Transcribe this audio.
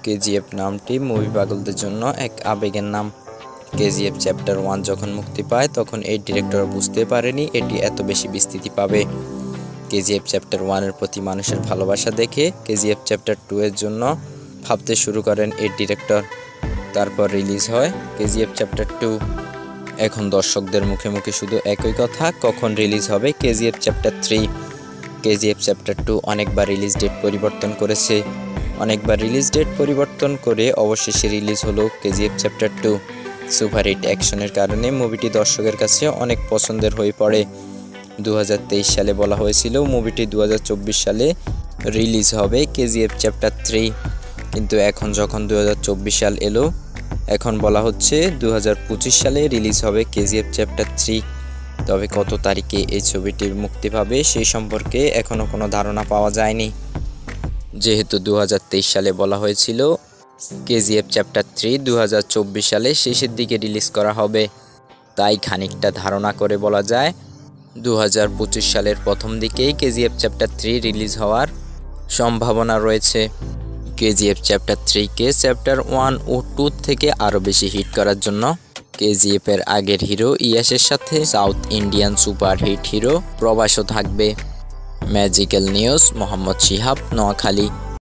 কেজিএফ নামটি মুভি পাগলদের জন্য এক আবেগের নাম। কেজিএফ চ্যাপ্টার 1 যখন মুক্তি পায় তখন এই ডিরেক্টর বুঝতে পারেনি এটি এত বেশি বিস্তৃতি পাবে। কেজিএফ চ্যাপ্টার 1-এর প্রতি মানুষের ভালোবাসা দেখে কেজিএফ চ্যাপ্টার 2 এর জন্য ভাবতে শুরু করেন এই ডিরেক্টর। তারপর রিলিজ হয় কেজিএফ চ্যাপ্টার 2। এখন দর্শকদের মুখে মুখে শুধু একই কথা, কখন রিলিজ হবে কেজিএফ চ্যাপ্টার 3। কেজিএফ চ্যাপ্টার 2 অনেকবার রিলিজ ডেট পরিবর্তন করেছে। অনেকবার রিলিজ ডেট পরিবর্তন করে অবশেষে রিলিজ হলো কেজিএফ চ্যাপ্টার 2। সুপারহিট অ্যাকশনের কারণে মুভিটি দর্শকের কাছে অনেক পছন্দের হয়ে পড়ে। 2023 সালে বলা হয়েছিল মুভিটি 2024 সালে রিলিজ হবে কেজিএফ চ্যাপ্টার 3, কিন্তু এখন যখন 2024 সাল এলো এখন বলা হচ্ছে 2025 সালে রিলিজ হবে কেজিএফ চ্যাপ্টার 3। তবে কত তারিখে এই ছবিটি মুক্তি পাবে সেই সম্পর্কে এখনও কোনো ধারণা পাওয়া যায়নি। যেহেতু 2023 সালে বলা হয়েছিল কেজিএফ চ্যাপ্টার 3 2024 সালে শেষের দিকে রিলিজ করা হবে, তাই খানিকটা ধারণা করে বলা যায় 2025 সালের প্রথম দিকেই কেজিএফ চ্যাপ্টার 3 রিলিজ হওয়ার সম্ভাবনা রয়েছে। কেজিএফ চ্যাপ্টার 3-কে চ্যাপ্টার 1 ও 2 থেকে আরও বেশি হিট করার জন্য কেজিএফের আগের হিরো ইয়াসের সাথে সাউথ ইন্ডিয়ান সুপারহিট হিরো প্রভাসও থাকবে। Magical news, Mohammad Shihab, Noakhali.